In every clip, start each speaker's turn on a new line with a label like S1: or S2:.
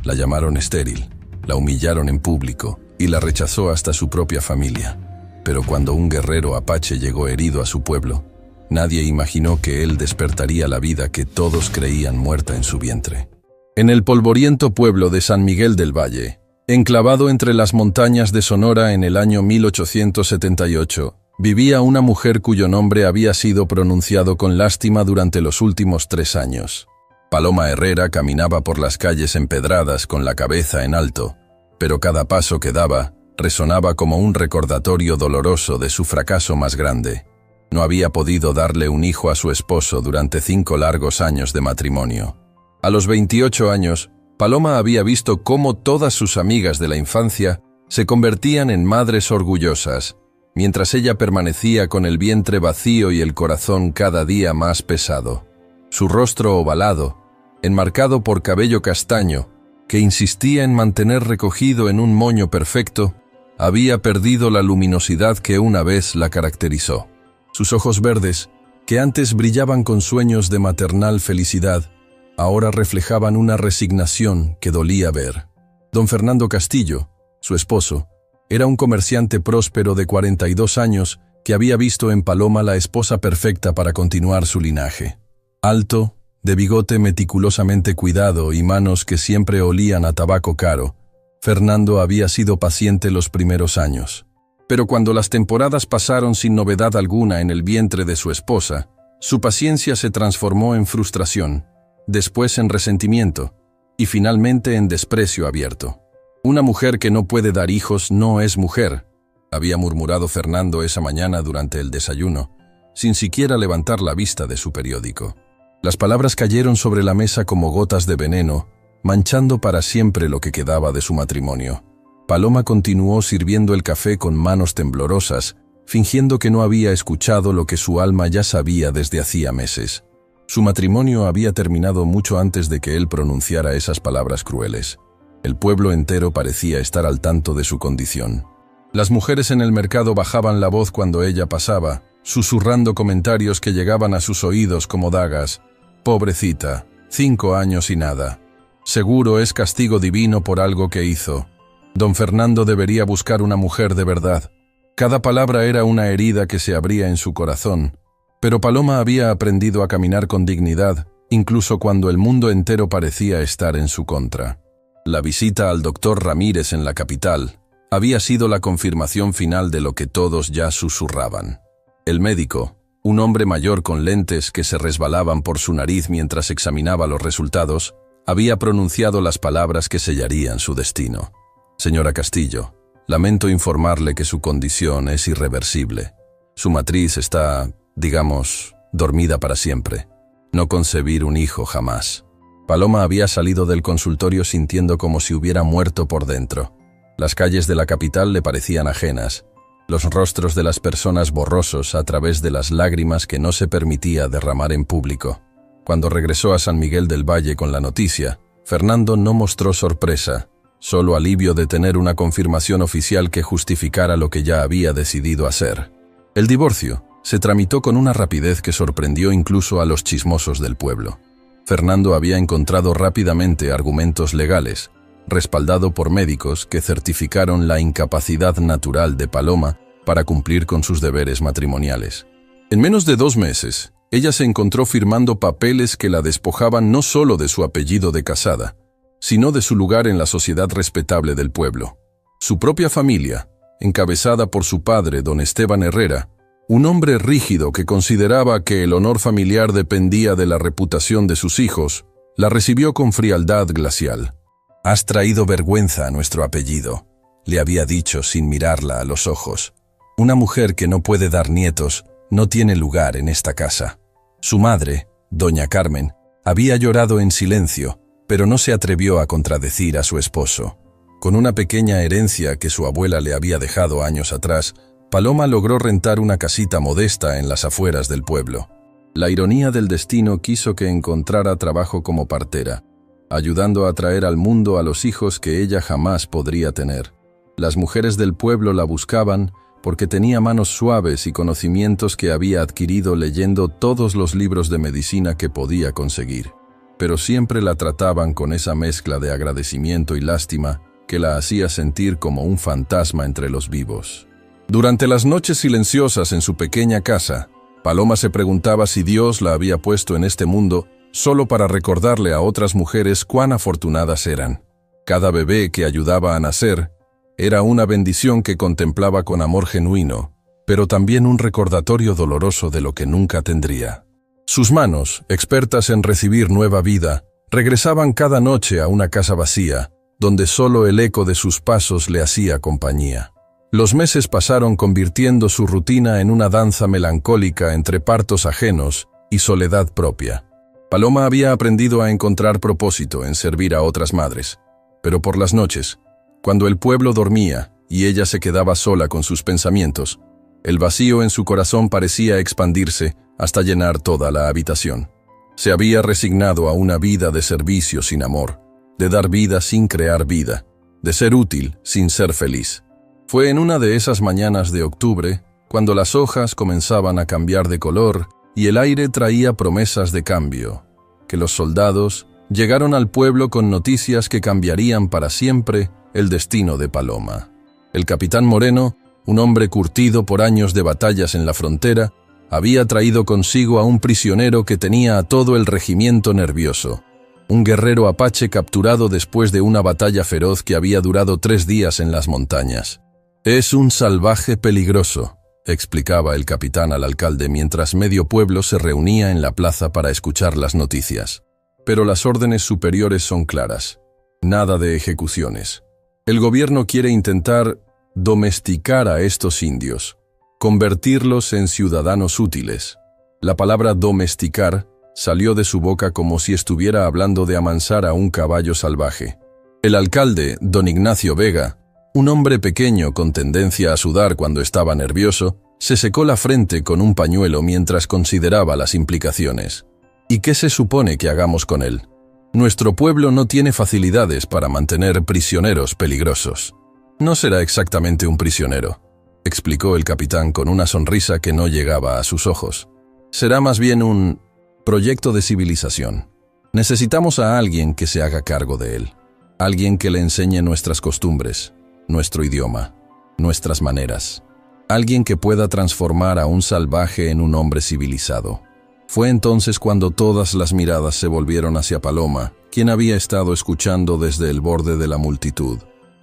S1: La llamaron estéril, la humillaron en público y la rechazó hasta su propia familia. Pero cuando un guerrero apache llegó herido a su pueblo, nadie imaginó que él despertaría la vida que todos creían muerta en su vientre. En el polvoriento pueblo de San Miguel del Valle, enclavado entre las montañas de Sonora en el año 1878, vivía una mujer cuyo nombre había sido pronunciado con lástima durante los últimos 3 años. Paloma Herrera caminaba por las calles empedradas con la cabeza en alto, pero cada paso que daba resonaba como un recordatorio doloroso de su fracaso más grande. No había podido darle un hijo a su esposo durante 5 largos años de matrimonio. A los 28 años, Paloma había visto cómo todas sus amigas de la infancia se convertían en madres orgullosas, mientras ella permanecía con el vientre vacío y el corazón cada día más pesado. Su rostro ovalado, enmarcado por cabello castaño, que insistía en mantener recogido en un moño perfecto, había perdido la luminosidad que una vez la caracterizó. Sus ojos verdes, que antes brillaban con sueños de maternal felicidad, ahora reflejaban una resignación que dolía ver. Don Fernando Castillo, su esposo, era un comerciante próspero de 42 años que había visto en Paloma la esposa perfecta para continuar su linaje. Alto, de bigote meticulosamente cuidado y manos que siempre olían a tabaco caro, Fernando había sido paciente los primeros años. Pero cuando las temporadas pasaron sin novedad alguna en el vientre de su esposa, su paciencia se transformó en frustración, después en resentimiento y finalmente en desprecio abierto. «Una mujer que no puede dar hijos no es mujer», había murmurado Fernando esa mañana durante el desayuno, sin siquiera levantar la vista de su periódico. Las palabras cayeron sobre la mesa como gotas de veneno, manchando para siempre lo que quedaba de su matrimonio. Paloma continuó sirviendo el café con manos temblorosas, fingiendo que no había escuchado lo que su alma ya sabía desde hacía meses. Su matrimonio había terminado mucho antes de que él pronunciara esas palabras crueles. El pueblo entero parecía estar al tanto de su condición. Las mujeres en el mercado bajaban la voz cuando ella pasaba, susurrando comentarios que llegaban a sus oídos como dagas. «Pobrecita, 5 años y nada. Seguro es castigo divino por algo que hizo. Don Fernando debería buscar una mujer de verdad». Cada palabra era una herida que se abría en su corazón, pero Paloma había aprendido a caminar con dignidad, incluso cuando el mundo entero parecía estar en su contra. La visita al doctor Ramírez en la capital había sido la confirmación final de lo que todos ya susurraban. El médico, un hombre mayor con lentes que se resbalaban por su nariz mientras examinaba los resultados, había pronunciado las palabras que sellarían su destino. «Señora Castillo, lamento informarle que su condición es irreversible. Su matriz está, digamos, dormida para siempre. No concebir un hijo jamás». Paloma había salido del consultorio sintiendo como si hubiera muerto por dentro. Las calles de la capital le parecían ajenas, los rostros de las personas borrosos a través de las lágrimas que no se permitía derramar en público. Cuando regresó a San Miguel del Valle con la noticia, Fernando no mostró sorpresa, solo alivio de tener una confirmación oficial que justificara lo que ya había decidido hacer. El divorcio se tramitó con una rapidez que sorprendió incluso a los chismosos del pueblo. Fernando había encontrado rápidamente argumentos legales, respaldado por médicos que certificaron la incapacidad natural de Paloma para cumplir con sus deberes matrimoniales. En menos de 2 meses, ella se encontró firmando papeles que la despojaban no solo de su apellido de casada, sino de su lugar en la sociedad respetable del pueblo. Su propia familia, encabezada por su padre, don Esteban Herrera, un hombre rígido que consideraba que el honor familiar dependía de la reputación de sus hijos, la recibió con frialdad glacial. «Has traído vergüenza a nuestro apellido», le había dicho sin mirarla a los ojos. «Una mujer que no puede dar nietos no tiene lugar en esta casa». Su madre, doña Carmen, había llorado en silencio, pero no se atrevió a contradecir a su esposo. Con una pequeña herencia que su abuela le había dejado años atrás, Paloma logró rentar una casita modesta en las afueras del pueblo. La ironía del destino quiso que encontrara trabajo como partera, ayudando a traer al mundo a los hijos que ella jamás podría tener. Las mujeres del pueblo la buscaban porque tenía manos suaves y conocimientos que había adquirido leyendo todos los libros de medicina que podía conseguir. pero siempre la trataban con esa mezcla de agradecimiento y lástima que la hacía sentir como un fantasma entre los vivos. Durante las noches silenciosas en su pequeña casa, Paloma se preguntaba si Dios la había puesto en este mundo solo para recordarle a otras mujeres cuán afortunadas eran. Cada bebé que ayudaba a nacer era una bendición que contemplaba con amor genuino, pero también un recordatorio doloroso de lo que nunca tendría. Sus manos, expertas en recibir nueva vida, regresaban cada noche a una casa vacía, donde solo el eco de sus pasos le hacía compañía. Los meses pasaron convirtiendo su rutina en una danza melancólica entre partos ajenos y soledad propia. Paloma había aprendido a encontrar propósito en servir a otras madres, pero por las noches, cuando el pueblo dormía y ella se quedaba sola con sus pensamientos, el vacío en su corazón parecía expandirse hasta llenar toda la habitación. Se había resignado a una vida de servicio sin amor, de dar vida sin crear vida, de ser útil sin ser feliz. Fue en una de esas mañanas de octubre, cuando las hojas comenzaban a cambiar de color y el aire traía promesas de cambio, que los soldados llegaron al pueblo con noticias que cambiarían para siempre el destino de Paloma. El capitán Moreno, un hombre curtido por años de batallas en la frontera, había traído consigo a un prisionero que tenía a todo el regimiento nervioso, un guerrero apache capturado después de una batalla feroz que había durado 3 días en las montañas. «Es un salvaje peligroso», explicaba el capitán al alcalde mientras medio pueblo se reunía en la plaza para escuchar las noticias. Pero las órdenes superiores son claras. Nada de ejecuciones. El gobierno quiere intentar domesticar a estos indios, convertirlos en ciudadanos útiles. La palabra domesticar salió de su boca como si estuviera hablando de amansar a un caballo salvaje. El alcalde, don Ignacio Vega, un hombre pequeño con tendencia a sudar cuando estaba nervioso, se secó la frente con un pañuelo mientras consideraba las implicaciones. ¿Y qué se supone que hagamos con él? Nuestro pueblo no tiene facilidades para mantener prisioneros peligrosos. No será exactamente un prisionero, explicó el capitán con una sonrisa que no llegaba a sus ojos. Será más bien un proyecto de civilización. Necesitamos a alguien que se haga cargo de él. Alguien que le enseñe nuestras costumbres, nuestro idioma, nuestras maneras. Alguien que pueda transformar a un salvaje en un hombre civilizado. Fue entonces cuando todas las miradas se volvieron hacia Paloma, quien había estado escuchando desde el borde de la multitud.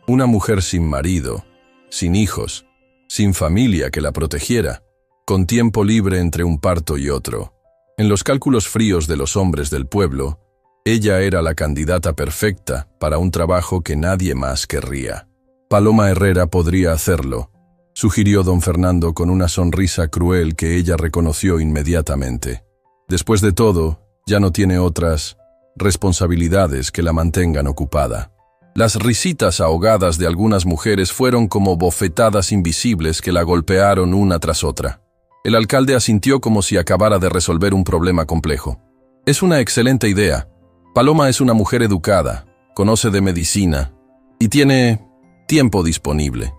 S1: Una mujer sin marido, sin hijos, sin familia que la protegiera, con tiempo libre entre un parto y otro. En los cálculos fríos de los hombres del pueblo, ella era la candidata perfecta para un trabajo que nadie más querría. Paloma Herrera podría hacerlo, sugirió don Fernando con una sonrisa cruel que ella reconoció inmediatamente. Después de todo, ya no tiene otras responsabilidades que la mantengan ocupada. Las risitas ahogadas de algunas mujeres fueron como bofetadas invisibles que la golpearon una tras otra. El alcalde asintió como si acabara de resolver un problema complejo. Es una excelente idea. Paloma es una mujer educada, conoce de medicina y tiene tiempo disponible.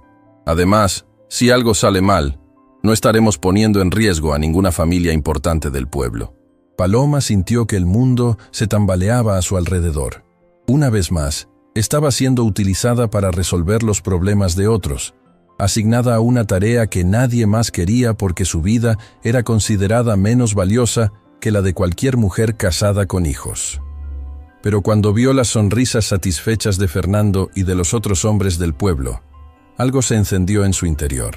S1: Además, si algo sale mal, no estaremos poniendo en riesgo a ninguna familia importante del pueblo. Paloma sintió que el mundo se tambaleaba a su alrededor. Una vez más, estaba siendo utilizada para resolver los problemas de otros, asignada a una tarea que nadie más quería porque su vida era considerada menos valiosa que la de cualquier mujer casada con hijos. Pero cuando vio las sonrisas satisfechas de Fernando y de los otros hombres del pueblo, algo se encendió en su interior.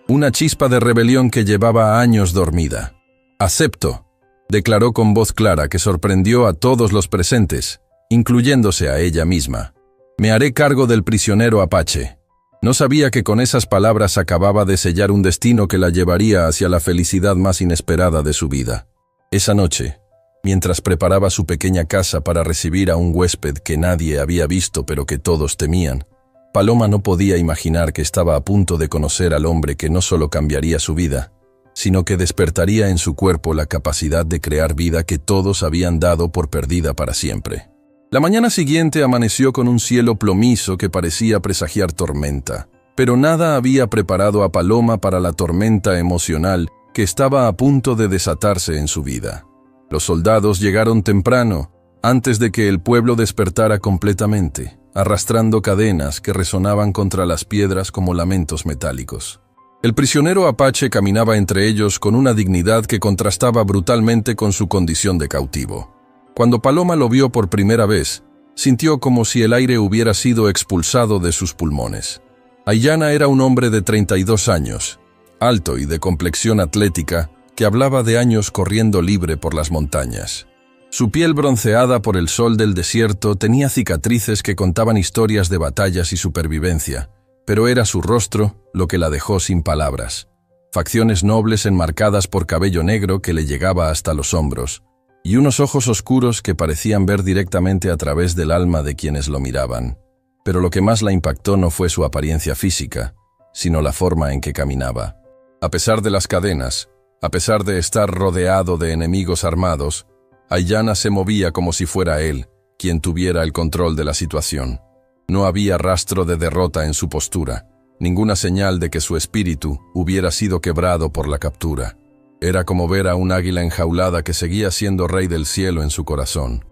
S1: Una chispa de rebelión que llevaba años dormida. «Acepto», declaró con voz clara que sorprendió a todos los presentes, incluyéndose a ella misma. «Me haré cargo del prisionero apache». No sabía que con esas palabras acababa de sellar un destino que la llevaría hacia la felicidad más inesperada de su vida. Esa noche, mientras preparaba su pequeña casa para recibir a un huésped que nadie había visto pero que todos temían, Paloma no podía imaginar que estaba a punto de conocer al hombre que no solo cambiaría su vida, sino que despertaría en su cuerpo la capacidad de crear vida que todos habían dado por perdida para siempre. La mañana siguiente amaneció con un cielo plomizo que parecía presagiar tormenta, pero nada había preparado a Paloma para la tormenta emocional que estaba a punto de desatarse en su vida. Los soldados llegaron temprano, antes de que el pueblo despertara completamente, arrastrando cadenas que resonaban contra las piedras como lamentos metálicos. El prisionero apache caminaba entre ellos con una dignidad que contrastaba brutalmente con su condición de cautivo. Cuando Paloma lo vio por primera vez, sintió como si el aire hubiera sido expulsado de sus pulmones. Aiyana era un hombre de 32 años, alto y de complexión atlética, que hablaba de años corriendo libre por las montañas. Su piel bronceada por el sol del desierto tenía cicatrices que contaban historias de batallas y supervivencia, pero era su rostro lo que la dejó sin palabras. Facciones nobles enmarcadas por cabello negro que le llegaba hasta los hombros, y unos ojos oscuros que parecían ver directamente a través del alma de quienes lo miraban. Pero lo que más la impactó no fue su apariencia física, sino la forma en que caminaba. A pesar de las cadenas, a pesar de estar rodeado de enemigos armados, Aiyana se movía como si fuera él quien tuviera el control de la situación. No había rastro de derrota en su postura, ninguna señal de que su espíritu hubiera sido quebrado por la captura. Era como ver a un águila enjaulada que seguía siendo rey del cielo en su corazón.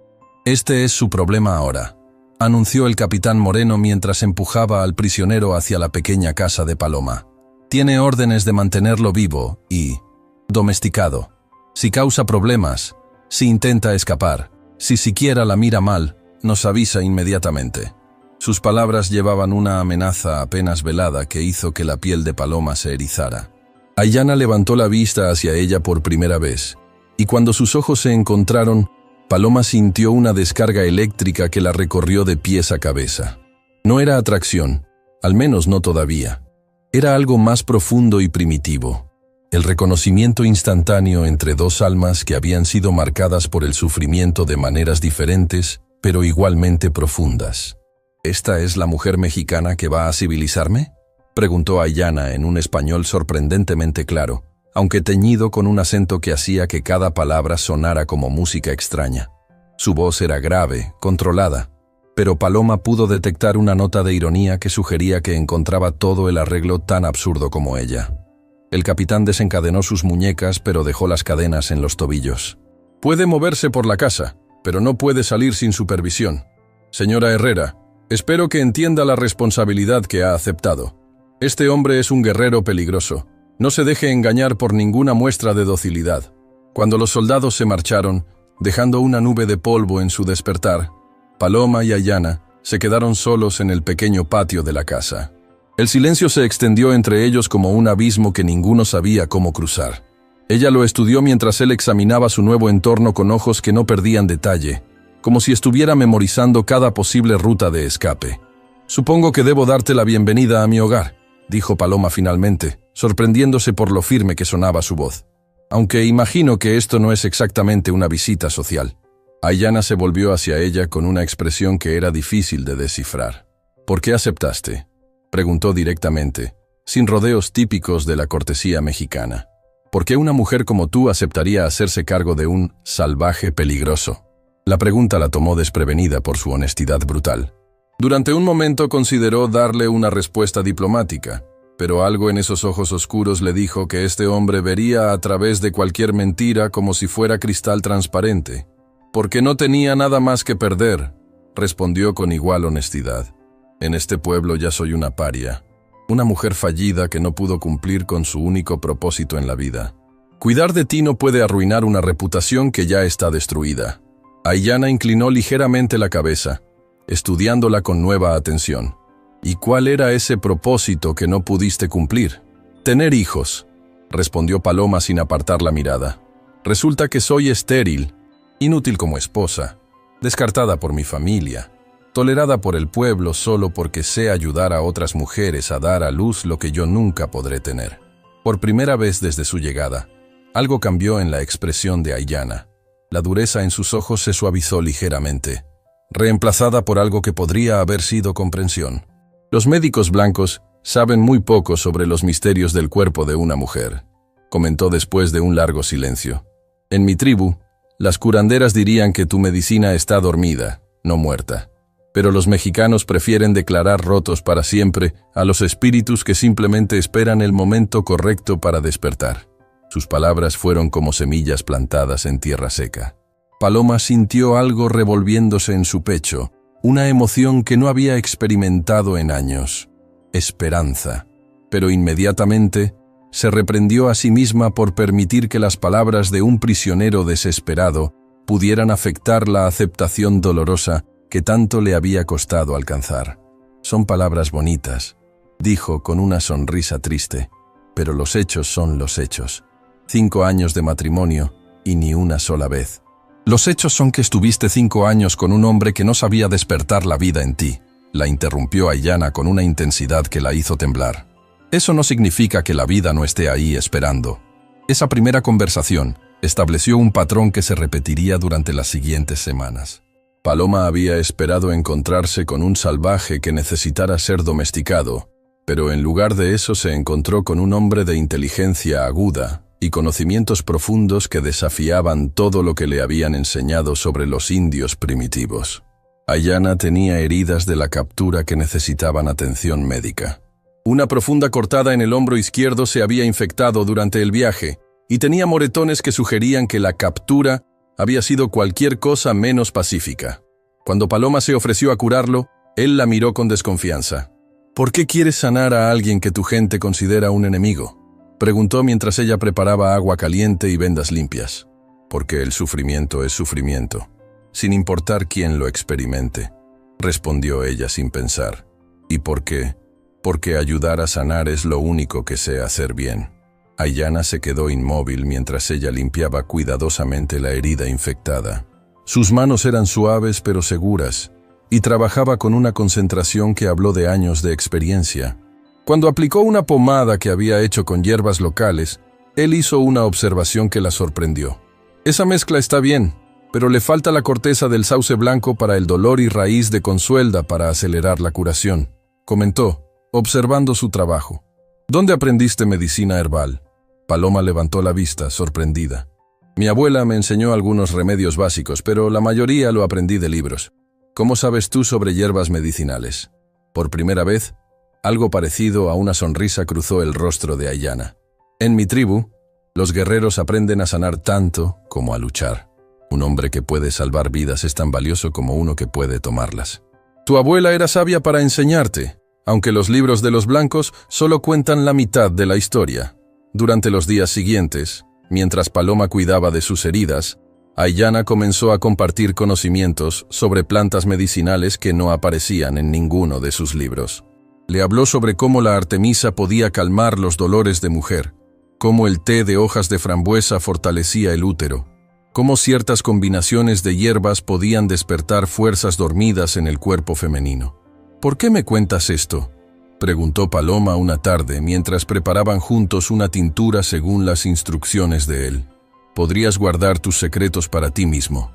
S1: «Este es su problema ahora», anunció el capitán Moreno mientras empujaba al prisionero hacia la pequeña casa de Paloma. «Tiene órdenes de mantenerlo vivo y domesticado. Si causa problemas, si intenta escapar, si siquiera la mira mal, nos avisa inmediatamente». Sus palabras llevaban una amenaza apenas velada que hizo que la piel de Paloma se erizara. Aiyana levantó la vista hacia ella por primera vez, y cuando sus ojos se encontraron, Paloma sintió una descarga eléctrica que la recorrió de pies a cabeza. No era atracción, al menos no todavía. Era algo más profundo y primitivo. El reconocimiento instantáneo entre dos almas que habían sido marcadas por el sufrimiento de maneras diferentes, pero igualmente profundas. ¿Esta es la mujer mexicana que va a civilizarme?, preguntó Aiyana en un español sorprendentemente claro, aunque teñido con un acento que hacía que cada palabra sonara como música extraña. Su voz era grave, controlada, pero Paloma pudo detectar una nota de ironía que sugería que encontraba todo el arreglo tan absurdo como ella. El capitán desencadenó sus muñecas, pero dejó las cadenas en los tobillos. «Puede moverse por la casa, pero no puede salir sin supervisión. Señora Herrera, espero que entienda la responsabilidad que ha aceptado. Este hombre es un guerrero peligroso. No se deje engañar por ninguna muestra de docilidad». Cuando los soldados se marcharon, dejando una nube de polvo en su despertar, Paloma y Aiyana se quedaron solos en el pequeño patio de la casa. El silencio se extendió entre ellos como un abismo que ninguno sabía cómo cruzar. Ella lo estudió mientras él examinaba su nuevo entorno con ojos que no perdían detalle, como si estuviera memorizando cada posible ruta de escape. «Supongo que debo darte la bienvenida a mi hogar», dijo Paloma finalmente, sorprendiéndose por lo firme que sonaba su voz. «Aunque imagino que esto no es exactamente una visita social». Aiyana se volvió hacia ella con una expresión que era difícil de descifrar. «¿Por qué aceptaste?», preguntó directamente, sin rodeos típicos de la cortesía mexicana. «¿Por qué una mujer como tú aceptaría hacerse cargo de un salvaje peligroso?». La pregunta la tomó desprevenida por su honestidad brutal. Durante un momento consideró darle una respuesta diplomática, pero algo en esos ojos oscuros le dijo que este hombre vería a través de cualquier mentira como si fuera cristal transparente. «Porque no tenía nada más que perder», respondió con igual honestidad. «En este pueblo ya soy una paria, una mujer fallida que no pudo cumplir con su único propósito en la vida. Cuidar de ti no puede arruinar una reputación que ya está destruida». Aiyana inclinó ligeramente la cabeza, estudiándola con nueva atención. «¿Y cuál era ese propósito que no pudiste cumplir?». «Tener hijos», respondió Paloma sin apartar la mirada. «Resulta que soy estéril, inútil como esposa, descartada por mi familia, tolerada por el pueblo solo porque sé ayudar a otras mujeres a dar a luz lo que yo nunca podré tener». Por primera vez desde su llegada, algo cambió en la expresión de Aiyana. La dureza en sus ojos se suavizó ligeramente, reemplazada por algo que podría haber sido comprensión. «Los médicos blancos saben muy poco sobre los misterios del cuerpo de una mujer», comentó después de un largo silencio. «En mi tribu, las curanderas dirían que tu medicina está dormida, no muerta. Pero los mexicanos prefieren declarar rotos para siempre a los espíritus que simplemente esperan el momento correcto para despertar». Sus palabras fueron como semillas plantadas en tierra seca. Paloma sintió algo revolviéndose en su pecho, una emoción que no había experimentado en años. Esperanza. Pero inmediatamente se reprendió a sí misma por permitir que las palabras de un prisionero desesperado pudieran afectar la aceptación dolorosa que tanto le había costado alcanzar. Son palabras bonitas, dijo con una sonrisa triste, pero los hechos son los hechos. 5 años de matrimonio y ni una sola vez. Los hechos son que estuviste 5 años con un hombre que no sabía despertar la vida en ti, la interrumpió Aiyana con una intensidad que la hizo temblar. Eso no significa que la vida no esté ahí esperando. Esa primera conversación estableció un patrón que se repetiría durante las siguientes semanas. Paloma había esperado encontrarse con un salvaje que necesitara ser domesticado, pero en lugar de eso se encontró con un hombre de inteligencia aguda y conocimientos profundos que desafiaban todo lo que le habían enseñado sobre los indios primitivos. Aiyana tenía heridas de la captura que necesitaban atención médica. Una profunda cortada en el hombro izquierdo se había infectado durante el viaje y tenía moretones que sugerían que la captura había sido cualquier cosa menos pacífica. Cuando Paloma se ofreció a curarlo, él la miró con desconfianza. ¿Por qué quieres sanar a alguien que tu gente considera un enemigo?, preguntó mientras ella preparaba agua caliente y vendas limpias. Porque el sufrimiento es sufrimiento, sin importar quién lo experimente, respondió ella sin pensar. ¿Y por qué? Porque ayudar a sanar es lo único que sé hacer bien. Aiyana se quedó inmóvil mientras ella limpiaba cuidadosamente la herida infectada. Sus manos eran suaves pero seguras, y trabajaba con una concentración que habló de años de experiencia. Cuando aplicó una pomada que había hecho con hierbas locales, él hizo una observación que la sorprendió. Esa mezcla está bien, pero le falta la corteza del sauce blanco para el dolor y raíz de consuelda para acelerar la curación, comentó, observando su trabajo. ¿Dónde aprendiste medicina herbal? Paloma levantó la vista, sorprendida. Mi abuela me enseñó algunos remedios básicos, pero la mayoría lo aprendí de libros. ¿Cómo sabes tú sobre hierbas medicinales? Por primera vez, algo parecido a una sonrisa cruzó el rostro de Aiyana. En mi tribu, los guerreros aprenden a sanar tanto como a luchar. Un hombre que puede salvar vidas es tan valioso como uno que puede tomarlas. Tu abuela era sabia para enseñarte, aunque los libros de los blancos solo cuentan la mitad de la historia. Durante los días siguientes, mientras Paloma cuidaba de sus heridas, Aiyana comenzó a compartir conocimientos sobre plantas medicinales que no aparecían en ninguno de sus libros. Le habló sobre cómo la artemisa podía calmar los dolores de mujer, cómo el té de hojas de frambuesa fortalecía el útero, cómo ciertas combinaciones de hierbas podían despertar fuerzas dormidas en el cuerpo femenino. ¿Por qué me cuentas esto?, preguntó Paloma una tarde mientras preparaban juntos una tintura según las instrucciones de él. Podrías guardar tus secretos para ti mismo.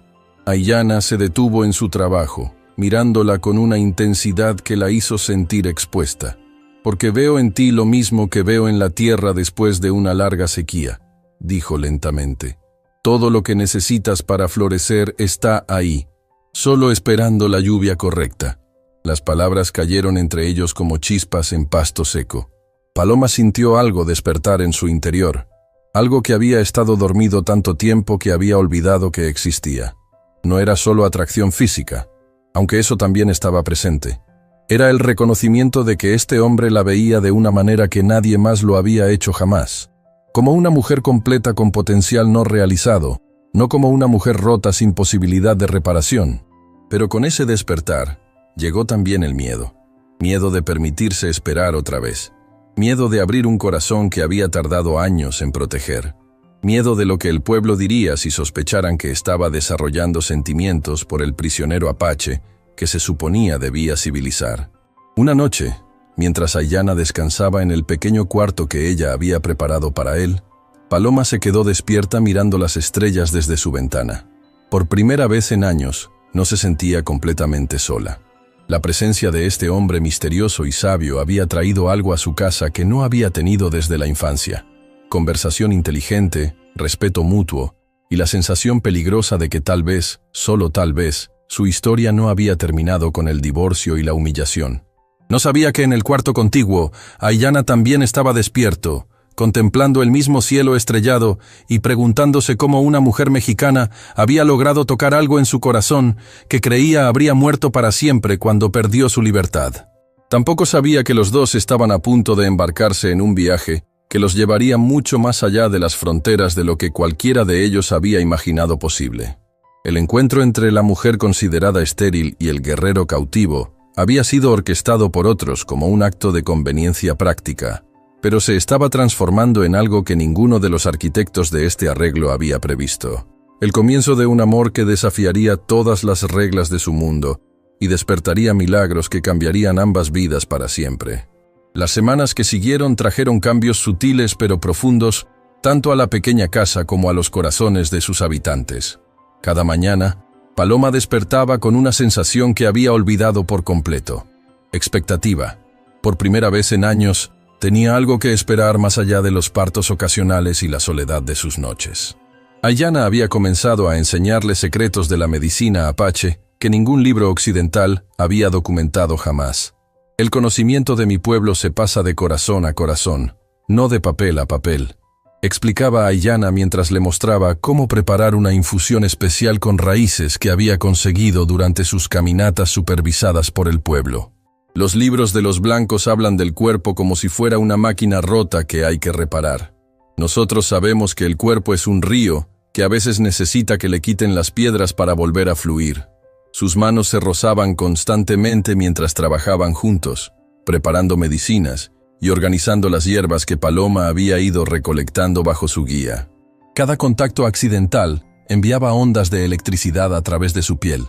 S1: Aiyana se detuvo en su trabajo, mirándola con una intensidad que la hizo sentir expuesta. Porque veo en ti lo mismo que veo en la tierra después de una larga sequía, dijo lentamente. Todo lo que necesitas para florecer está ahí, solo esperando la lluvia correcta. Las palabras cayeron entre ellos como chispas en pasto seco. Paloma sintió algo despertar en su interior, algo que había estado dormido tanto tiempo que había olvidado que existía. No era solo atracción física, aunque eso también estaba presente. Era el reconocimiento de que este hombre la veía de una manera que nadie más lo había hecho jamás, como una mujer completa con potencial no realizado, no como una mujer rota sin posibilidad de reparación. Pero con ese despertar, llegó también el miedo. Miedo de permitirse esperar otra vez. Miedo de abrir un corazón que había tardado años en proteger. Miedo de lo que el pueblo diría si sospecharan que estaba desarrollando sentimientos por el prisionero apache que se suponía debía civilizar. Una noche, mientras Aiyana descansaba en el pequeño cuarto que ella había preparado para él, Paloma se quedó despierta mirando las estrellas desde su ventana. Por primera vez en años, no se sentía completamente sola. La presencia de este hombre misterioso y sabio había traído algo a su casa que no había tenido desde la infancia. Conversación inteligente, respeto mutuo, y la sensación peligrosa de que tal vez, solo tal vez, su historia no había terminado con el divorcio y la humillación. No sabía que en el cuarto contiguo, Aiyana también estaba despierto, contemplando el mismo cielo estrellado y preguntándose cómo una mujer mexicana había logrado tocar algo en su corazón que creía habría muerto para siempre cuando perdió su libertad. Tampoco sabía que los dos estaban a punto de embarcarse en un viaje que los llevaría mucho más allá de las fronteras de lo que cualquiera de ellos había imaginado posible. El encuentro entre la mujer considerada estéril y el guerrero cautivo había sido orquestado por otros como un acto de conveniencia práctica, pero se estaba transformando en algo que ninguno de los arquitectos de este arreglo había previsto. El comienzo de un amor que desafiaría todas las reglas de su mundo y despertaría milagros que cambiarían ambas vidas para siempre. Las semanas que siguieron trajeron cambios sutiles pero profundos, tanto a la pequeña casa como a los corazones de sus habitantes. Cada mañana, Paloma despertaba con una sensación que había olvidado por completo. Expectativa. Por primera vez en años, tenía algo que esperar más allá de los partos ocasionales y la soledad de sus noches. Aiyana había comenzado a enseñarle secretos de la medicina apache que ningún libro occidental había documentado jamás. El conocimiento de mi pueblo se pasa de corazón a corazón, no de papel a papel, explicaba Aiyana mientras le mostraba cómo preparar una infusión especial con raíces que había conseguido durante sus caminatas supervisadas por el pueblo. Los libros de los blancos hablan del cuerpo como si fuera una máquina rota que hay que reparar. Nosotros sabemos que el cuerpo es un río que a veces necesita que le quiten las piedras para volver a fluir. Sus manos se rozaban constantemente mientras trabajaban juntos, preparando medicinas y organizando las hierbas que Paloma había ido recolectando bajo su guía. Cada contacto accidental enviaba ondas de electricidad a través de su piel,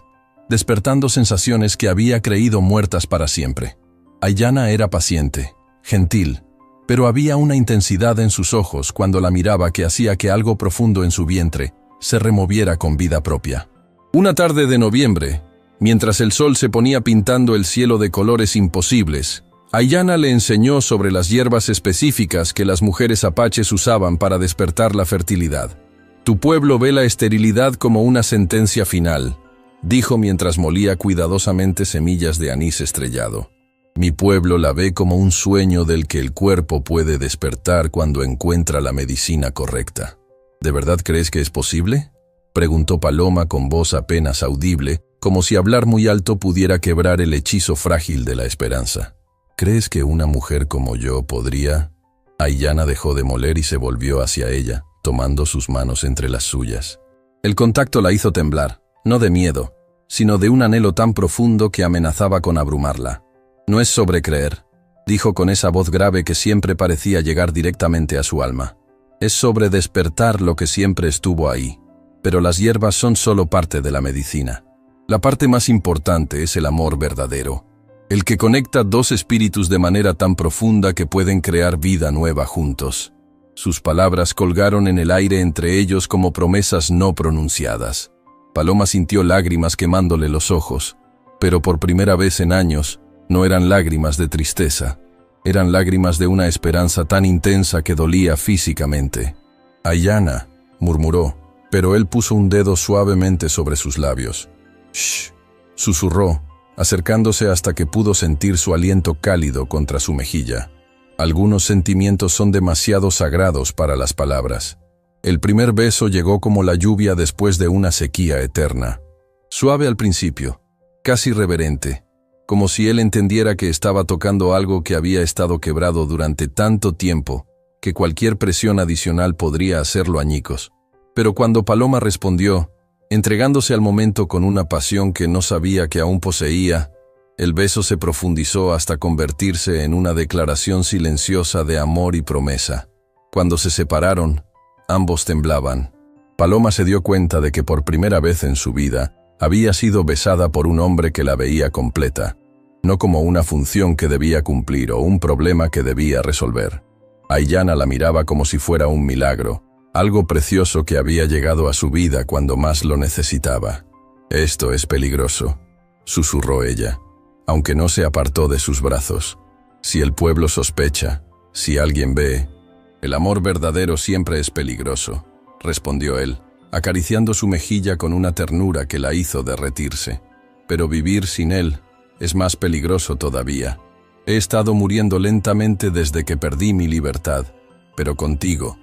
S1: despertando sensaciones que había creído muertas para siempre. Aiyana era paciente, gentil, pero había una intensidad en sus ojos cuando la miraba que hacía que algo profundo en su vientre se removiera con vida propia. Una tarde de noviembre, mientras el sol se ponía pintando el cielo de colores imposibles, Aiyana le enseñó sobre las hierbas específicas que las mujeres apaches usaban para despertar la fertilidad. Tu pueblo ve la esterilidad como una sentencia final, dijo mientras molía cuidadosamente semillas de anís estrellado. Mi pueblo la ve como un sueño del que el cuerpo puede despertar cuando encuentra la medicina correcta. ¿De verdad crees que es posible?, preguntó Paloma con voz apenas audible, como si hablar muy alto pudiera quebrar el hechizo frágil de la esperanza. ¿Crees que una mujer como yo podría? Aiyana dejó de moler y se volvió hacia ella, tomando sus manos entre las suyas. El contacto la hizo temblar, no de miedo, sino de un anhelo tan profundo que amenazaba con abrumarla. No es sobre creer, dijo con esa voz grave que siempre parecía llegar directamente a su alma. Es sobre despertar lo que siempre estuvo ahí. Pero las hierbas son solo parte de la medicina. La parte más importante es el amor verdadero, el que conecta dos espíritus de manera tan profunda que pueden crear vida nueva juntos. Sus palabras colgaron en el aire entre ellos como promesas no pronunciadas. Paloma sintió lágrimas quemándole los ojos, pero por primera vez en años no eran lágrimas de tristeza, eran lágrimas de una esperanza tan intensa que dolía físicamente. Aiyana, murmuró, pero él puso un dedo suavemente sobre sus labios. «Shh», susurró, acercándose hasta que pudo sentir su aliento cálido contra su mejilla. Algunos sentimientos son demasiado sagrados para las palabras. El primer beso llegó como la lluvia después de una sequía eterna. Suave al principio, casi reverente, como si él entendiera que estaba tocando algo que había estado quebrado durante tanto tiempo que cualquier presión adicional podría hacerlo añicos. Pero cuando Paloma respondió, entregándose al momento con una pasión que no sabía que aún poseía, el beso se profundizó hasta convertirse en una declaración silenciosa de amor y promesa. Cuando se separaron, ambos temblaban. Paloma se dio cuenta de que por primera vez en su vida había sido besada por un hombre que la veía completa, no como una función que debía cumplir o un problema que debía resolver. Aiyana la miraba como si fuera un milagro, algo precioso que había llegado a su vida cuando más lo necesitaba. «Esto es peligroso», susurró ella, aunque no se apartó de sus brazos. «Si el pueblo sospecha, si alguien ve, el amor verdadero siempre es peligroso», respondió él, acariciando su mejilla con una ternura que la hizo derretirse. «Pero vivir sin él es más peligroso todavía. He estado muriendo lentamente desde que perdí mi libertad. Pero contigo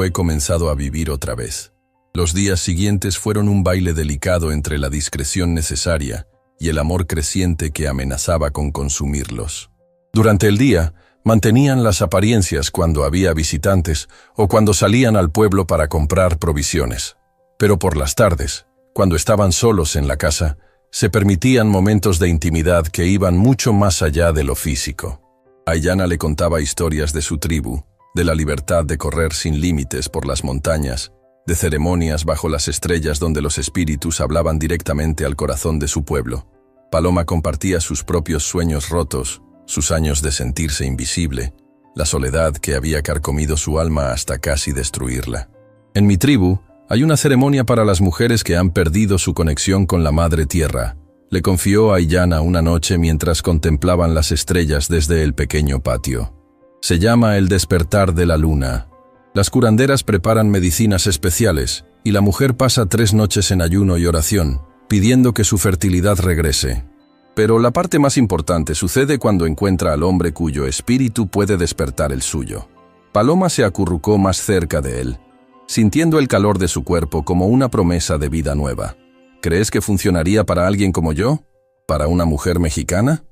S1: he comenzado a vivir otra vez. Los días siguientes fueron un baile delicado entre la discreción necesaria y el amor creciente que amenazaba con consumirlos. Durante el día, mantenían las apariencias cuando había visitantes o cuando salían al pueblo para comprar provisiones. Pero por las tardes, cuando estaban solos en la casa, se permitían momentos de intimidad que iban mucho más allá de lo físico. Aiyana le contaba historias de su tribu, de la libertad de correr sin límites por las montañas, de ceremonias bajo las estrellas donde los espíritus hablaban directamente al corazón de su pueblo. Paloma compartía sus propios sueños rotos, sus años de sentirse invisible, la soledad que había carcomido su alma hasta casi destruirla. En mi tribu, hay una ceremonia para las mujeres que han perdido su conexión con la Madre Tierra, le confió a Aiyana una noche mientras contemplaban las estrellas desde el pequeño patio. Se llama el despertar de la luna. Las curanderas preparan medicinas especiales y la mujer pasa 3 noches en ayuno y oración, pidiendo que su fertilidad regrese. Pero la parte más importante sucede cuando encuentra al hombre cuyo espíritu puede despertar el suyo. Paloma se acurrucó más cerca de él, sintiendo el calor de su cuerpo como una promesa de vida nueva. ¿Crees que funcionaría para alguien como yo? ¿Para una mujer mexicana?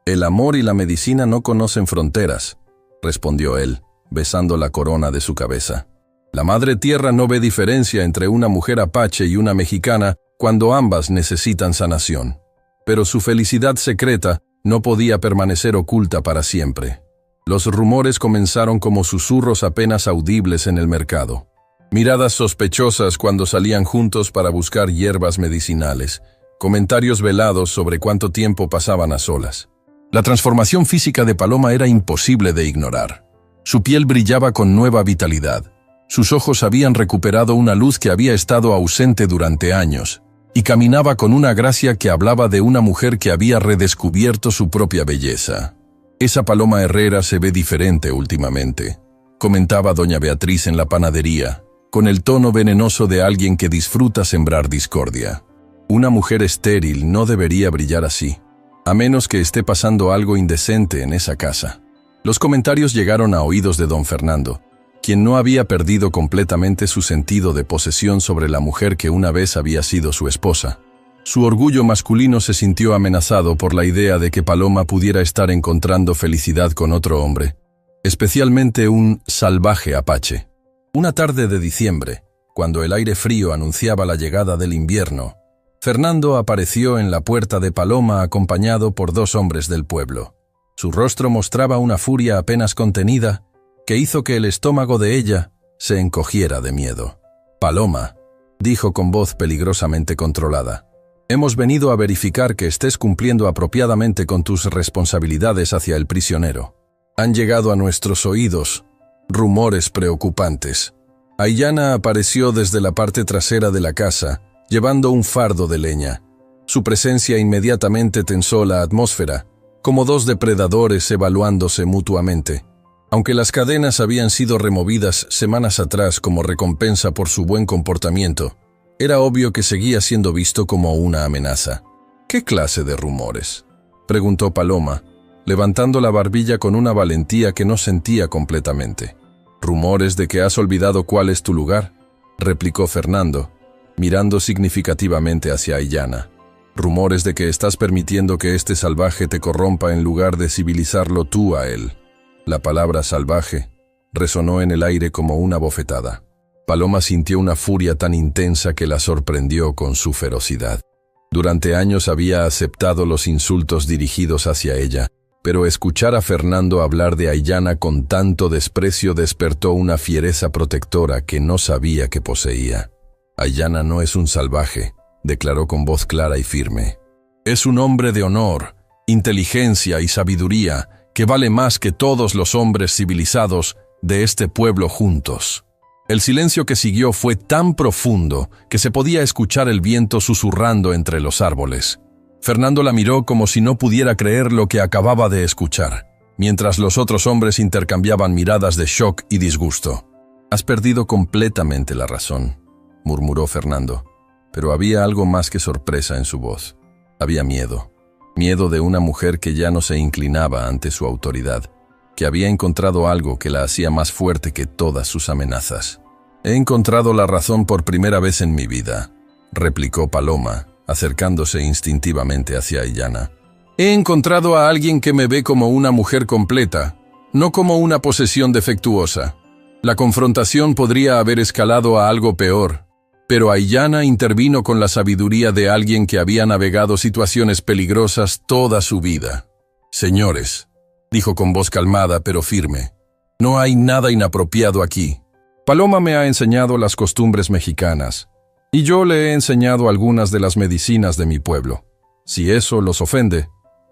S1: El amor y la medicina no conocen fronteras, respondió él, besando la corona de su cabeza. La Madre Tierra no ve diferencia entre una mujer apache y una mexicana cuando ambas necesitan sanación. Pero su felicidad secreta no podía permanecer oculta para siempre. Los rumores comenzaron como susurros apenas audibles en el mercado. Miradas sospechosas cuando salían juntos para buscar hierbas medicinales, comentarios velados sobre cuánto tiempo pasaban a solas. La transformación física de Paloma era imposible de ignorar. Su piel brillaba con nueva vitalidad. Sus ojos habían recuperado una luz que había estado ausente durante años, y caminaba con una gracia que hablaba de una mujer que había redescubierto su propia belleza. Esa Paloma Herrera se ve diferente últimamente, comentaba doña Beatriz en la panadería, con el tono venenoso de alguien que disfruta sembrar discordia. Una mujer estéril no debería brillar así, a menos que esté pasando algo indecente en esa casa. Los comentarios llegaron a oídos de don Fernando, quien no había perdido completamente su sentido de posesión sobre la mujer que una vez había sido su esposa. Su orgullo masculino se sintió amenazado por la idea de que Paloma pudiera estar encontrando felicidad con otro hombre, especialmente un salvaje apache. Una tarde de diciembre, cuando el aire frío anunciaba la llegada del invierno, Fernando apareció en la puerta de Paloma acompañado por 2 hombres del pueblo. Su rostro mostraba una furia apenas contenida que hizo que el estómago de ella se encogiera de miedo. «Paloma», dijo con voz peligrosamente controlada, «hemos venido a verificar que estés cumpliendo apropiadamente con tus responsabilidades hacia el prisionero. Han llegado a nuestros oídos rumores preocupantes». Aiyana apareció desde la parte trasera de la casa, llevando un fardo de leña. Su presencia inmediatamente tensó la atmósfera, como 2 depredadores evaluándose mutuamente. Aunque las cadenas habían sido removidas semanas atrás como recompensa por su buen comportamiento, era obvio que seguía siendo visto como una amenaza. «¿Qué clase de rumores?», preguntó Paloma, levantando la barbilla con una valentía que no sentía completamente. «¿Rumores de que has olvidado cuál es tu lugar?», replicó Fernando, mirando significativamente hacia Aiyana. «Rumores de que estás permitiendo que este salvaje te corrompa en lugar de civilizarlo tú a él». La palabra salvaje resonó en el aire como una bofetada. Paloma sintió una furia tan intensa que la sorprendió con su ferocidad. Durante años había aceptado los insultos dirigidos hacia ella, pero escuchar a Fernando hablar de Aiyana con tanto desprecio despertó una fiereza protectora que no sabía que poseía. «Aiyana no es un salvaje», declaró con voz clara y firme. «Es un hombre de honor, inteligencia y sabiduría que vale más que todos los hombres civilizados de este pueblo juntos». El silencio que siguió fue tan profundo que se podía escuchar el viento susurrando entre los árboles. Fernando la miró como si no pudiera creer lo que acababa de escuchar, mientras los otros hombres intercambiaban miradas de shock y disgusto. «Has perdido completamente la razón», murmuró Fernando, pero había algo más que sorpresa en su voz. Había miedo. Miedo de una mujer que ya no se inclinaba ante su autoridad. que había encontrado algo que la hacía más fuerte que todas sus amenazas. «He encontrado la razón por primera vez en mi vida», replicó Paloma, acercándose instintivamente hacia Aiyana. «He encontrado a alguien que me ve como una mujer completa, no como una posesión defectuosa. La confrontación podría haber escalado a algo peor, pero Aiyana intervino con la sabiduría de alguien que había navegado situaciones peligrosas toda su vida. Señores», dijo con voz calmada pero firme, «no hay nada inapropiado aquí. Paloma me ha enseñado las costumbres mexicanas, y yo le he enseñado algunas de las medicinas de mi pueblo. Si eso los ofende,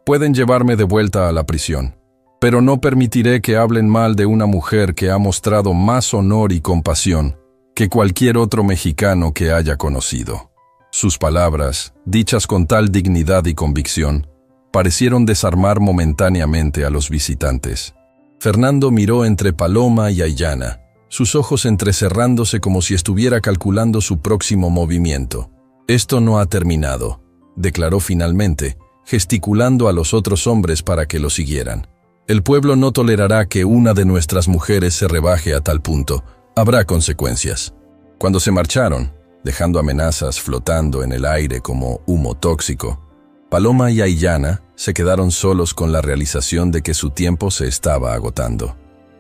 S1: pueden llevarme de vuelta a la prisión. Pero no permitiré que hablen mal de una mujer que ha mostrado más honor y compasión que cualquier otro mexicano que haya conocido». Sus palabras, dichas con tal dignidad y convicción, parecieron desarmar momentáneamente a los visitantes. Fernando miró entre Paloma y Aiyana, sus ojos entrecerrándose como si estuviera calculando su próximo movimiento. «Esto no ha terminado», declaró finalmente, gesticulando a los otros hombres para que lo siguieran. «El pueblo no tolerará que una de nuestras mujeres se rebaje a tal punto. Habrá consecuencias». Cuando se marcharon, dejando amenazas flotando en el aire como humo tóxico, Paloma y Aiyana se quedaron solos con la realización de que su tiempo se estaba agotando.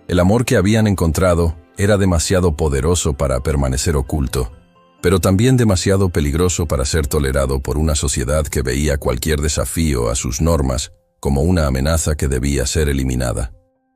S1: El amor que habían encontrado era demasiado poderoso para permanecer oculto, pero también demasiado peligroso para ser tolerado por una sociedad que veía cualquier desafío a sus normas como una amenaza que debía ser eliminada.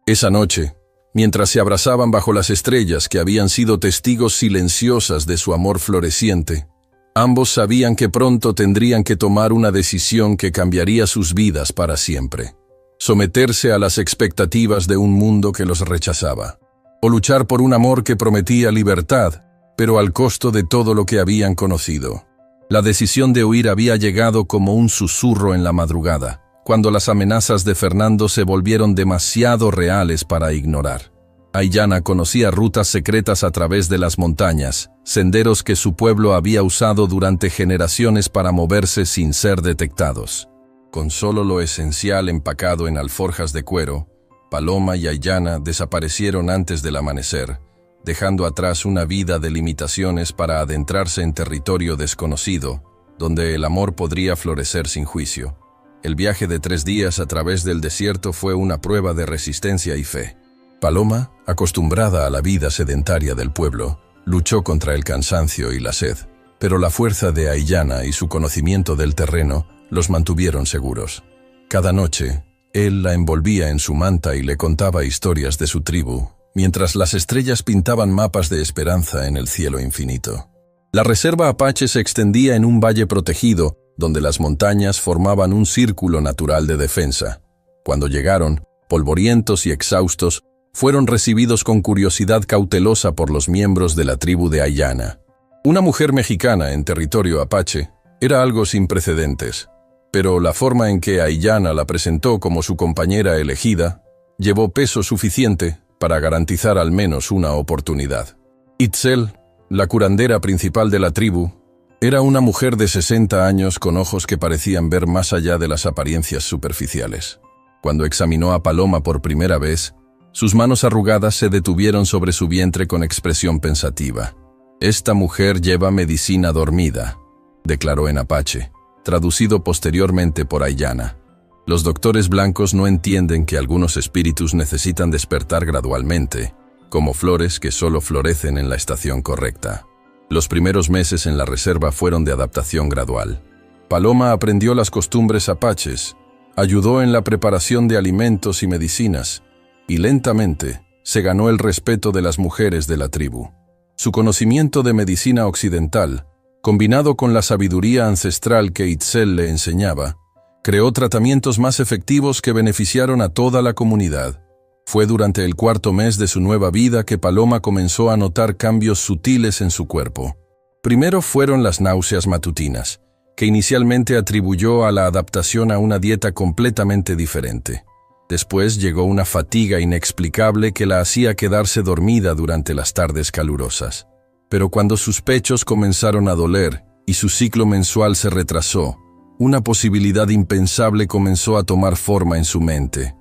S1: Esa noche, mientras se abrazaban bajo las estrellas que habían sido testigos silenciosas de su amor floreciente, ambos sabían que pronto tendrían que tomar una decisión que cambiaría sus vidas para siempre: someterse a las expectativas de un mundo que los rechazaba, o luchar por un amor que prometía libertad, pero al costo de todo lo que habían conocido. La decisión de huir había llegado como un susurro en la madrugada, cuando las amenazas de Fernando se volvieron demasiado reales para ignorar. Aiyana conocía rutas secretas a través de las montañas, senderos que su pueblo había usado durante generaciones para moverse sin ser detectados. Con solo lo esencial empacado en alforjas de cuero, Paloma y Aiyana desaparecieron antes del amanecer, dejando atrás una vida de limitaciones para adentrarse en territorio desconocido, donde el amor podría florecer sin juicio. El viaje de 3 días a través del desierto fue una prueba de resistencia y fe. Paloma, acostumbrada a la vida sedentaria del pueblo, luchó contra el cansancio y la sed, pero la fuerza de Aiyana y su conocimiento del terreno los mantuvieron seguros. Cada noche, él la envolvía en su manta y le contaba historias de su tribu, mientras las estrellas pintaban mapas de esperanza en el cielo infinito. La reserva Apache se extendía en un valle protegido, donde las montañas formaban un círculo natural de defensa. Cuando llegaron, polvorientos y exhaustos, fueron recibidos con curiosidad cautelosa por los miembros de la tribu de Aiyana. Una mujer mexicana en territorio Apache era algo sin precedentes, pero la forma en que Aiyana la presentó como su compañera elegida llevó peso suficiente para garantizar al menos una oportunidad. Itzel, la curandera principal de la tribu, era una mujer de 60 años con ojos que parecían ver más allá de las apariencias superficiales. Cuando examinó a Paloma por primera vez, sus manos arrugadas se detuvieron sobre su vientre con expresión pensativa. «Esta mujer lleva medicina dormida», declaró en Apache, traducido posteriormente por Aiyana. Los doctores blancos no entienden que algunos espíritus necesitan despertar gradualmente, como flores que solo florecen en la estación correcta. Los primeros meses en la reserva fueron de adaptación gradual. Paloma aprendió las costumbres apaches, ayudó en la preparación de alimentos y medicinas, y lentamente se ganó el respeto de las mujeres de la tribu. Su conocimiento de medicina occidental, combinado con la sabiduría ancestral que Itzel le enseñaba, creó tratamientos más efectivos que beneficiaron a toda la comunidad. Fue durante el 4.º mes de su nueva vida que Paloma comenzó a notar cambios sutiles en su cuerpo. Primero fueron las náuseas matutinas, que inicialmente atribuyó a la adaptación a una dieta completamente diferente. Después llegó una fatiga inexplicable que la hacía quedarse dormida durante las tardes calurosas. Pero cuando sus pechos comenzaron a doler y su ciclo mensual se retrasó, una posibilidad impensable comenzó a tomar forma en su mente.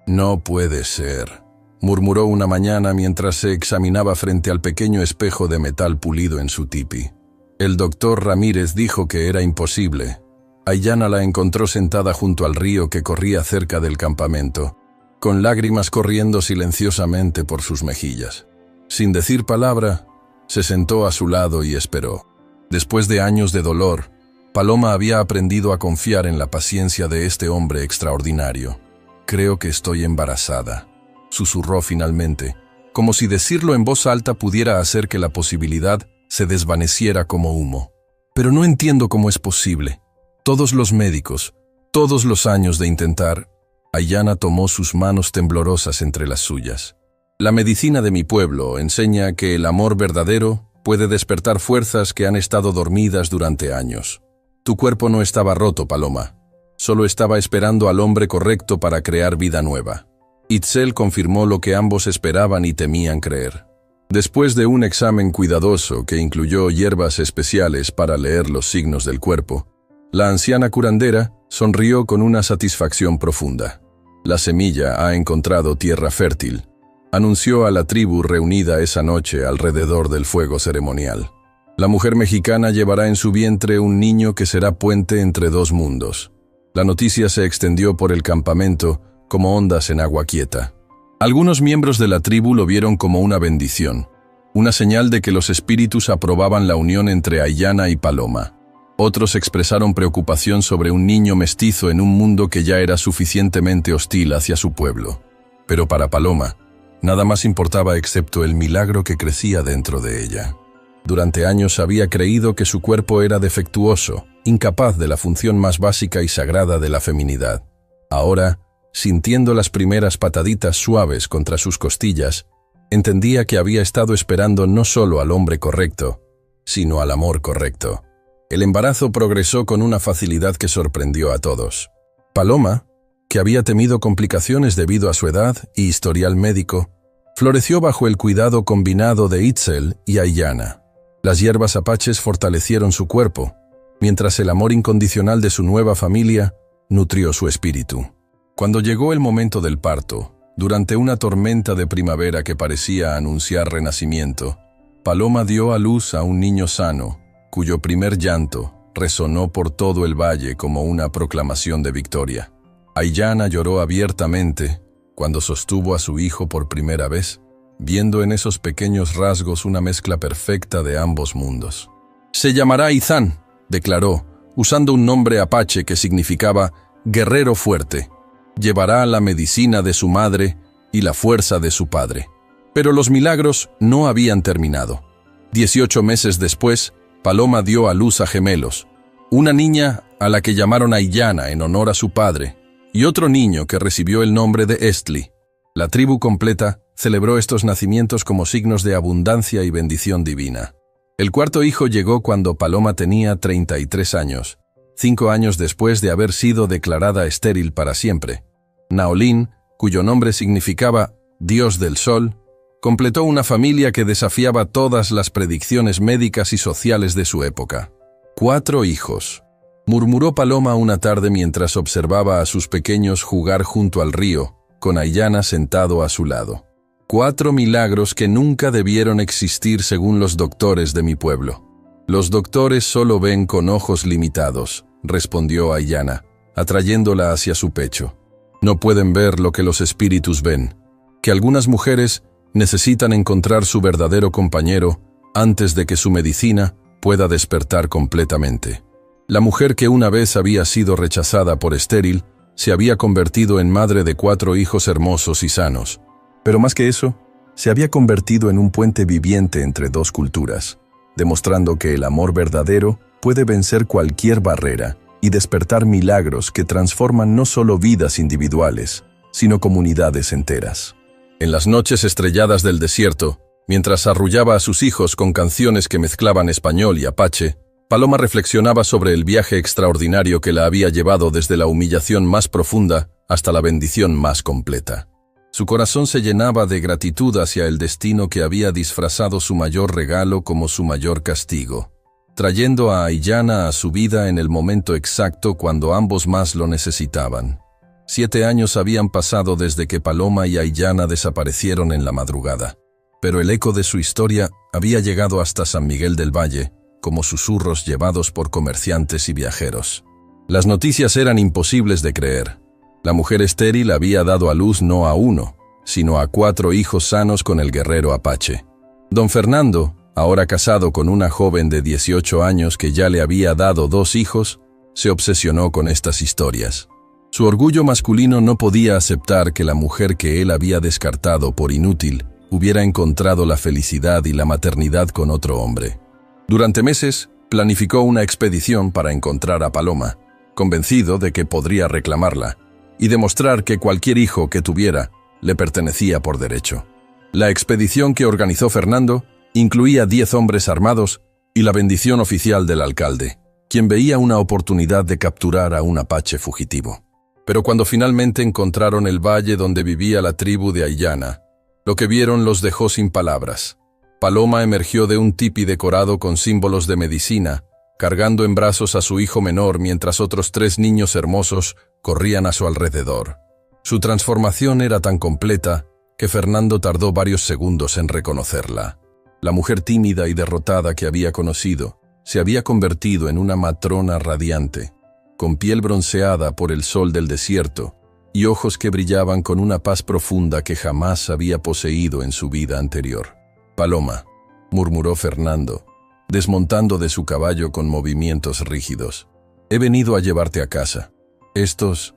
S1: No puede ser, murmuró una mañana mientras se examinaba frente al pequeño espejo de metal pulido en su tipi. El doctor Ramírez dijo que era imposible. Aiyana la encontró sentada junto al río que corría cerca del campamento, con lágrimas corriendo silenciosamente por sus mejillas. Sin decir palabra, se sentó a su lado y esperó. Después de años de dolor, Paloma había aprendido a confiar en la paciencia de este hombre extraordinario. «Creo que estoy embarazada», susurró finalmente, como si decirlo en voz alta pudiera hacer que la posibilidad se desvaneciera como humo. «Pero no entiendo cómo es posible. Todos los médicos, todos los años de intentar». Aiyana tomó sus manos temblorosas entre las suyas. «La medicina de mi pueblo enseña que el amor verdadero puede despertar fuerzas que han estado dormidas durante años. Tu cuerpo no estaba roto, Paloma. Solo estaba esperando al hombre correcto para crear vida nueva». Itzel confirmó lo que ambos esperaban y temían creer. Después de un examen cuidadoso que incluyó hierbas especiales para leer los signos del cuerpo, la anciana curandera sonrió con una satisfacción profunda. «La semilla ha encontrado tierra fértil», anunció a la tribu reunida esa noche alrededor del fuego ceremonial. «La mujer mexicana llevará en su vientre un niño que será puente entre dos mundos». La noticia se extendió por el campamento como ondas en agua quieta. Algunos miembros de la tribu lo vieron como una bendición, una señal de que los espíritus aprobaban la unión entre Aiyana y Paloma. Otros expresaron preocupación sobre un niño mestizo en un mundo que ya era suficientemente hostil hacia su pueblo. Pero para Paloma, nada más importaba excepto el milagro que crecía dentro de ella. Durante años había creído que su cuerpo era defectuoso, incapaz de la función más básica y sagrada de la feminidad. Ahora, sintiendo las primeras pataditas suaves contra sus costillas, entendía que había estado esperando no solo al hombre correcto, sino al amor correcto. El embarazo progresó con una facilidad que sorprendió a todos. Paloma, que había temido complicaciones debido a su edad y historial médico, floreció bajo el cuidado combinado de Itzel y Aiyana. Las hierbas apaches fortalecieron su cuerpo, mientras el amor incondicional de su nueva familia nutrió su espíritu. Cuando llegó el momento del parto, durante una tormenta de primavera que parecía anunciar renacimiento, Paloma dio a luz a un niño sano, cuyo primer llanto resonó por todo el valle como una proclamación de victoria. Aiyana lloró abiertamente cuando sostuvo a su hijo por primera vez, viendo en esos pequeños rasgos una mezcla perfecta de ambos mundos. «Se llamará Izán», declaró, usando un nombre apache que significaba «guerrero fuerte». Llevará la medicina de su madre y la fuerza de su padre. Pero los milagros no habían terminado. 18 meses después, Paloma dio a luz a gemelos, una niña a la que llamaron Aiyana en honor a su padre, y otro niño que recibió el nombre de Estli. La tribu completa celebró estos nacimientos como signos de abundancia y bendición divina. El cuarto hijo llegó cuando Paloma tenía 33 años, 5 años después de haber sido declarada estéril para siempre. Naolín, cuyo nombre significaba Dios del Sol, completó una familia que desafiaba todas las predicciones médicas y sociales de su época. 4 hijos, murmuró Paloma una tarde mientras observaba a sus pequeños jugar junto al río, con Aiyana sentado a su lado. 4 milagros que nunca debieron existir según los doctores de mi pueblo. Los doctores solo ven con ojos limitados, respondió Aiyana, atrayéndola hacia su pecho. No pueden ver lo que los espíritus ven, que algunas mujeres necesitan encontrar su verdadero compañero antes de que su medicina pueda despertar completamente. La mujer que una vez había sido rechazada por estéril se había convertido en madre de 4 hijos hermosos y sanos. Pero más que eso, se había convertido en un puente viviente entre 2 culturas, demostrando que el amor verdadero puede vencer cualquier barrera y despertar milagros que transforman no solo vidas individuales, sino comunidades enteras. En las noches estrelladas del desierto, mientras arrullaba a sus hijos con canciones que mezclaban español y apache, Paloma reflexionaba sobre el viaje extraordinario que la había llevado desde la humillación más profunda hasta la bendición más completa. Su corazón se llenaba de gratitud hacia el destino que había disfrazado su mayor regalo como su mayor castigo, trayendo a Aiyana a su vida en el momento exacto cuando ambos más lo necesitaban. 7 años habían pasado desde que Paloma y Aiyana desaparecieron en la madrugada, pero el eco de su historia había llegado hasta San Miguel del Valle, como susurros llevados por comerciantes y viajeros. Las noticias eran imposibles de creer. La mujer estéril había dado a luz no a 1, sino a 4 hijos sanos con el guerrero apache. Don Fernando, ahora casado con una joven de 18 años que ya le había dado 2 hijos, se obsesionó con estas historias. Su orgullo masculino no podía aceptar que la mujer que él había descartado por inútil hubiera encontrado la felicidad y la maternidad con otro hombre. Durante meses, planificó una expedición para encontrar a Paloma, convencido de que podría reclamarla y demostrar que cualquier hijo que tuviera le pertenecía por derecho. La expedición que organizó Fernando incluía 10 hombres armados y la bendición oficial del alcalde, quien veía una oportunidad de capturar a un apache fugitivo. Pero cuando finalmente encontraron el valle donde vivía la tribu de Aiyana, lo que vieron los dejó sin palabras. Paloma emergió de un tipi decorado con símbolos de medicina, cargando en brazos a su hijo menor mientras otros 3 niños hermosos corrían a su alrededor. Su transformación era tan completa que Fernando tardó varios segundos en reconocerla. La mujer tímida y derrotada que había conocido se había convertido en una matrona radiante, con piel bronceada por el sol del desierto y ojos que brillaban con una paz profunda que jamás había poseído en su vida anterior. «Paloma», murmuró Fernando, desmontando de su caballo con movimientos rígidos. «He venido a llevarte a casa. Estos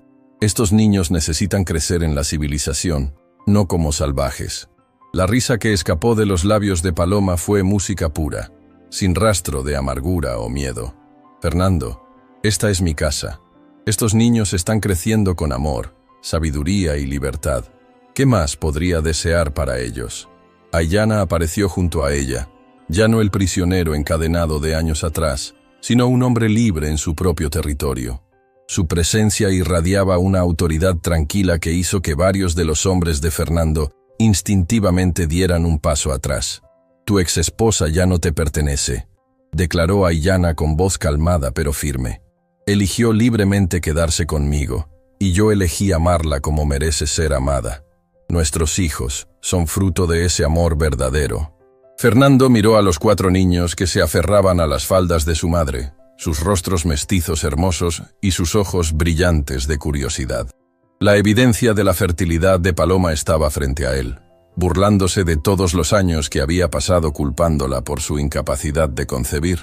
S1: niños necesitan crecer en la civilización, no como salvajes». La risa que escapó de los labios de Paloma fue música pura, sin rastro de amargura o miedo. «Fernando, esta es mi casa. Estos niños están creciendo con amor, sabiduría y libertad. ¿Qué más podría desear para ellos?» Aiyana apareció junto a ella, ya no el prisionero encadenado de años atrás, sino un hombre libre en su propio territorio. Su presencia irradiaba una autoridad tranquila que hizo que varios de los hombres de Fernando instintivamente dieran un paso atrás. «Tu exesposa ya no te pertenece», declaró Aiyana con voz calmada pero firme. «Eligió libremente quedarse conmigo, y yo elegí amarla como merece ser amada. Nuestros hijos son fruto de ese amor verdadero». Fernando miró a los 4 niños que se aferraban a las faldas de su madre, sus rostros mestizos hermosos y sus ojos brillantes de curiosidad. La evidencia de la fertilidad de Paloma estaba frente a él, burlándose de todos los años que había pasado culpándola por su incapacidad de concebir.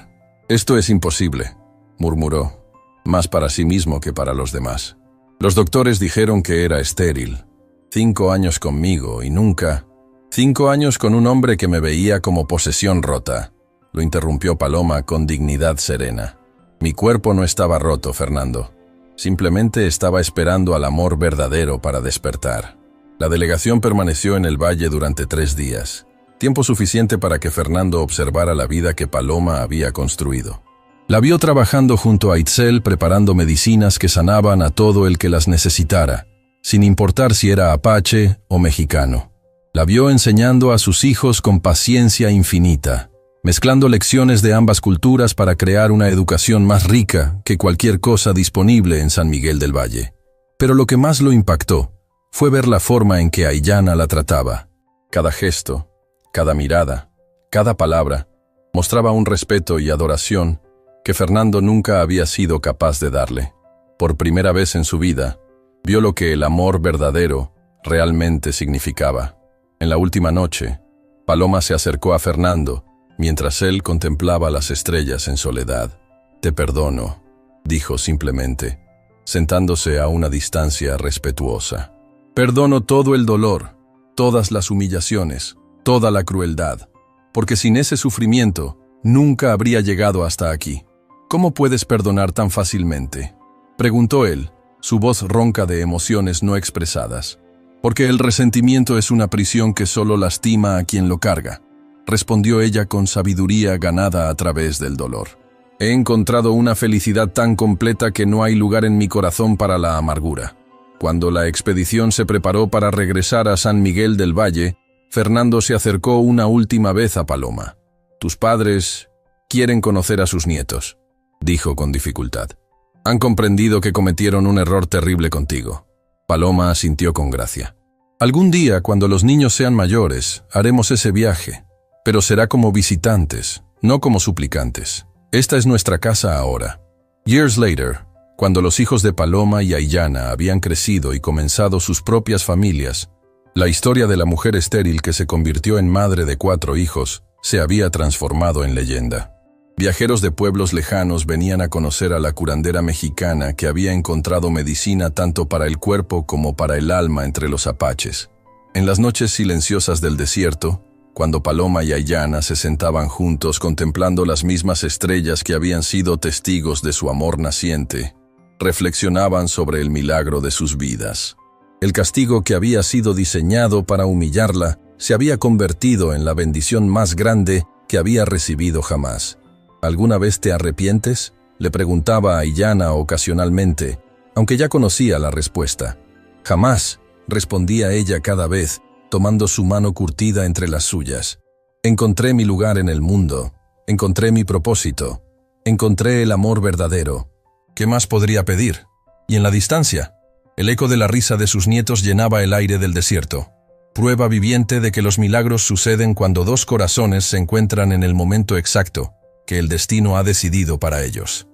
S1: «Esto es imposible», murmuró, más para sí mismo que para los demás. «Los doctores dijeron que era estéril. 5 años conmigo y nunca... 5 años con un hombre que me veía como posesión rota», lo interrumpió Paloma con dignidad serena. «Mi cuerpo no estaba roto, Fernando. Simplemente estaba esperando al amor verdadero para despertar». La delegación permaneció en el valle durante 3 días, tiempo suficiente para que Fernando observara la vida que Paloma había construido. La vio trabajando junto a Itzel preparando medicinas que sanaban a todo el que las necesitara, sin importar si era apache o mexicano. La vio enseñando a sus hijos con paciencia infinita, mezclando lecciones de ambas culturas para crear una educación más rica que cualquier cosa disponible en San Miguel del Valle. Pero lo que más lo impactó fue ver la forma en que Aiyana la trataba. Cada gesto, cada mirada, cada palabra, mostraba un respeto y adoración que Fernando nunca había sido capaz de darle. Por primera vez en su vida, vio lo que el amor verdadero realmente significaba. En la última noche, Paloma se acercó a Fernando, mientras él contemplaba las estrellas en soledad. «Te perdono», dijo simplemente, sentándose a una distancia respetuosa. «Perdono todo el dolor, todas las humillaciones, toda la crueldad, porque sin ese sufrimiento nunca habría llegado hasta aquí». «¿Cómo puedes perdonar tan fácilmente?», preguntó él, su voz ronca de emociones no expresadas. «Porque el resentimiento es una prisión que solo lastima a quien lo carga», respondió ella con sabiduría ganada a través del dolor. «He encontrado una felicidad tan completa que no hay lugar en mi corazón para la amargura». Cuando la expedición se preparó para regresar a San Miguel del Valle, Fernando se acercó una última vez a Paloma. «Tus padres quieren conocer a sus nietos», dijo con dificultad. «Han comprendido que cometieron un error terrible contigo. Paloma asintió con gracia. Algún día, cuando los niños sean mayores, haremos ese viaje, pero será como visitantes, no como suplicantes. Esta es nuestra casa ahora. Years later, cuando los hijos de Paloma y Aiyana habían crecido y comenzado sus propias familias, la historia de la mujer estéril que se convirtió en madre de 4 hijos se había transformado en leyenda. Viajeros de pueblos lejanos venían a conocer a la curandera mexicana que había encontrado medicina tanto para el cuerpo como para el alma entre los apaches. En las noches silenciosas del desierto, cuando Paloma y Aiyana se sentaban juntos contemplando las mismas estrellas que habían sido testigos de su amor naciente, reflexionaban sobre el milagro de sus vidas. El castigo que había sido diseñado para humillarla se había convertido en la bendición más grande que había recibido jamás. ¿Alguna vez te arrepientes?, le preguntaba a Aiyana ocasionalmente, aunque ya conocía la respuesta. Jamás, respondía ella cada vez, tomando su mano curtida entre las suyas. Encontré mi lugar en el mundo, encontré mi propósito, encontré el amor verdadero. ¿Qué más podría pedir? Y en la distancia, el eco de la risa de sus nietos llenaba el aire del desierto. Prueba viviente de que los milagros suceden cuando 2 corazones se encuentran en el momento exacto que el destino ha decidido para ellos.